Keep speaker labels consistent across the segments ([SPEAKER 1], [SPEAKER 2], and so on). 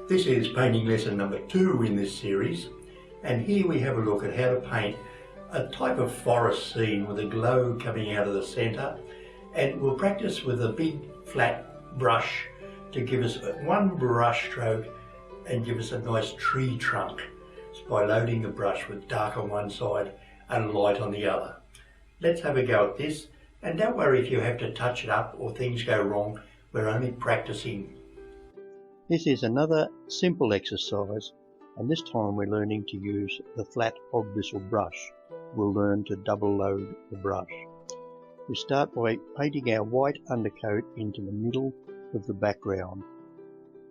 [SPEAKER 1] This is painting lesson number 2 in this series, and here we have a look at how to paint a type of forest scene with a glow coming out of the centre, and we'll practice with a big flat brush to give us one brush stroke and give us a nice tree trunk by loading the brush with dark on one side and light on the other. Let's have a go at this, and don't worry if you have to touch it up or things go wrong, we're only practicing.
[SPEAKER 2] This is another simple exercise, and this time we're learning to use the flat hog bristle brush. We'll learn to double load the brush. We start by painting our white undercoat into the middle of the background.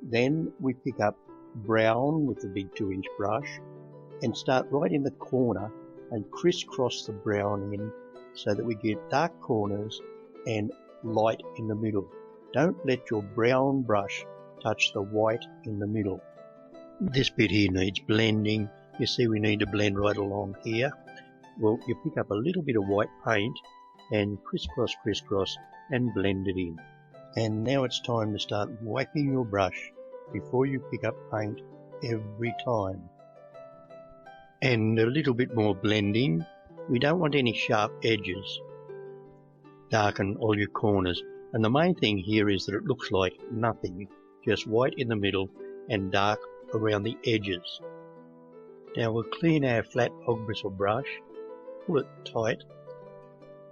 [SPEAKER 2] Then we pick up brown with the big 2-inch brush and start right in the corner and crisscross the brown in so that we get dark corners and light in the middle. Don't let your brown brush touch the white in the middle. This bit here needs blending. You see we need to blend right along here. Well, you pick up a little bit of white paint and crisscross and blend it in. And now it's time to start wiping your brush before you pick up paint every time. And a little bit more blending. We don't want any sharp edges. Darken all your corners. And the main thing here is that it looks like nothing. Just white in the middle and dark around the edges. Now we'll clean our flat hog bristle brush, pull it tight,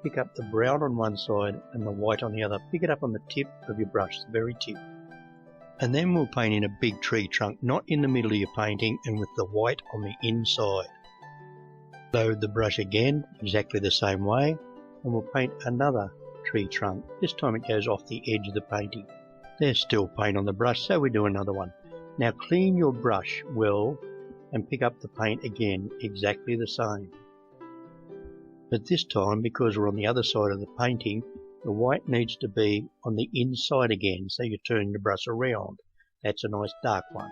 [SPEAKER 2] pick up the brown on one side and the white on the other. Pick it up on the tip of your brush, the very tip. And then we'll paint in a big tree trunk, not in the middle of your painting and with the white on the inside. Load the brush again, exactly the same way, and we'll paint another tree trunk. This time it goes off the edge of the painting. There's still paint on the brush, so we do another one. Now clean your brush well and pick up the paint again, exactly the same. But this time, because we're on the other side of the painting, the white needs to be on the inside again, so you turn the brush around. That's a nice dark one.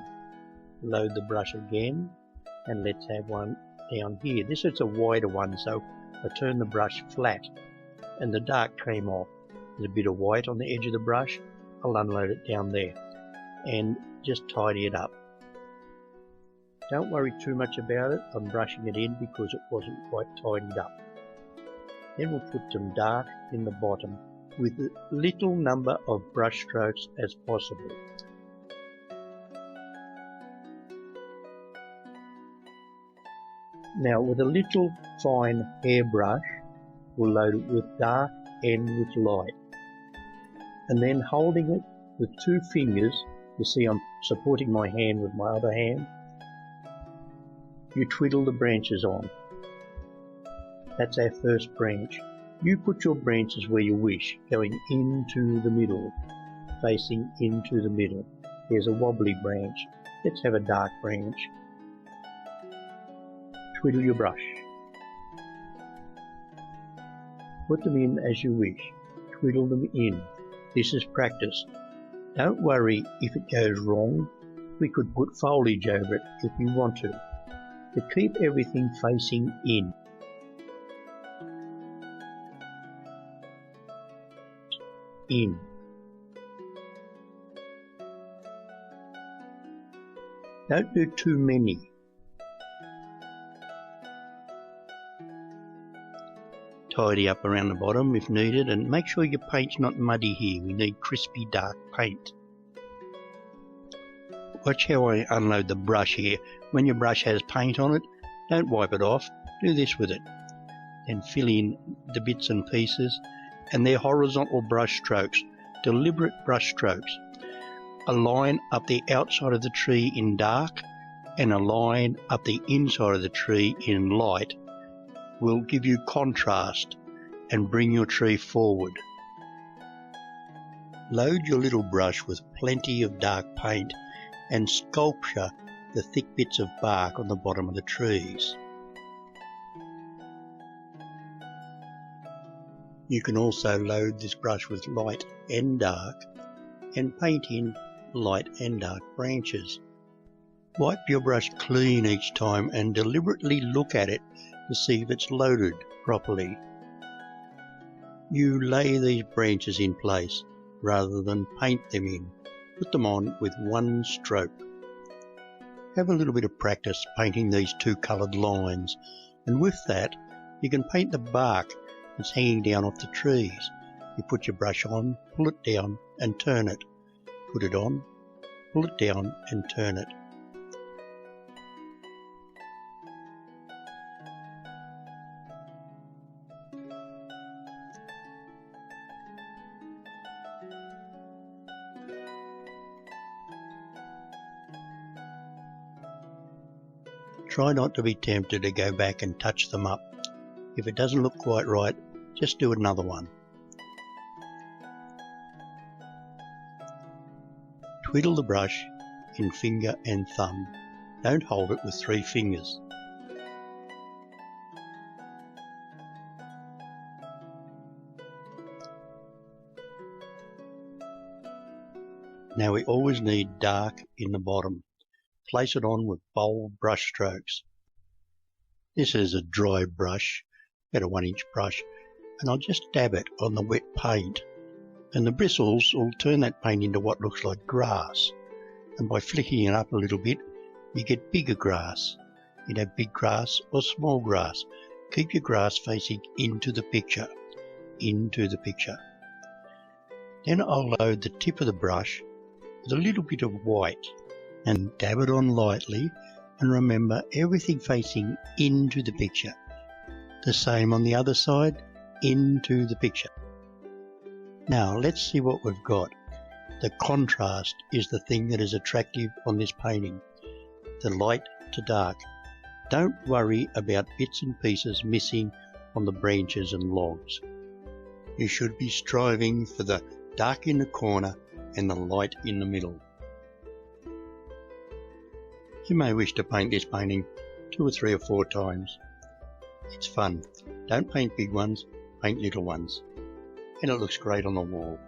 [SPEAKER 2] Load the brush again, and let's have one down here. This is a wider one, so I turn the brush flat, and the dark came off. There's a bit of white on the edge of the brush. I'll unload it down there and just tidy it up. Don't worry too much about it. I'm brushing it in because it wasn't quite tidied up. Then we'll put some dark in the bottom with a little number of brush strokes as possible. Now with a little fine hairbrush, we'll load it with dark and with light. And then holding it with 2 fingers, you see I'm supporting my hand with my other hand, you twiddle the branches on. That's our first branch. You put your branches where you wish, going into the middle, facing into the middle. There's a wobbly branch. Let's have a dark branch. Twiddle your brush. Put them in as you wish. Twiddle them in. This is practice. Don't worry if it goes wrong. We could put foliage over it if you want to. But keep everything facing in. In. Don't do too many. Tidy up around the bottom if needed, and make sure your paint's not muddy here. We need crispy dark paint. Watch how I unload the brush here. When your brush has paint on it, don't wipe it off. Do this with it. Then fill in the bits and pieces, and they're horizontal brush strokes, deliberate brush strokes. A line up the outside of the tree in dark and a line up the inside of the tree in light will give you contrast and bring your tree forward. Load your little brush with plenty of dark paint and sculpture the thick bits of bark on the bottom of the trees. You can also load this brush with light and dark and paint in light and dark branches. Wipe your brush clean each time and deliberately look at it to see if it's loaded properly. You lay these branches in place rather than paint them in. Put them on with one stroke. Have a little bit of practice painting these two coloured lines, and with that you can paint the bark that's hanging down off the trees. You put your brush on, pull it down and turn it. Put it on, pull it down and turn it. Try not to be tempted to go back and touch them up. If it doesn't look quite right, just do another one. Twiddle the brush in finger and thumb. Don't hold it with 3 fingers. Now we always need dark in the bottom. Place it on with bold brush strokes. This is a dry brush, about a 1-inch brush, and I'll just dab it on the wet paint, and the bristles will turn that paint into what looks like grass, and by flicking it up a little bit you get bigger grass. You have big grass or small grass. Keep your grass facing into the picture, Then I'll load the tip of the brush with a little bit of white and dab it on lightly, and remember everything facing into the picture. The same on the other side, into the picture. Now let's see what we've got. The contrast is the thing that is attractive on this painting. The light to dark. Don't worry about bits and pieces missing on the branches and logs. You should be striving for the dark in the corner and the light in the middle. You may wish to paint this painting 2 or 3 or 4 times. It's fun. Don't paint big ones, paint little ones. And it looks great on the wall.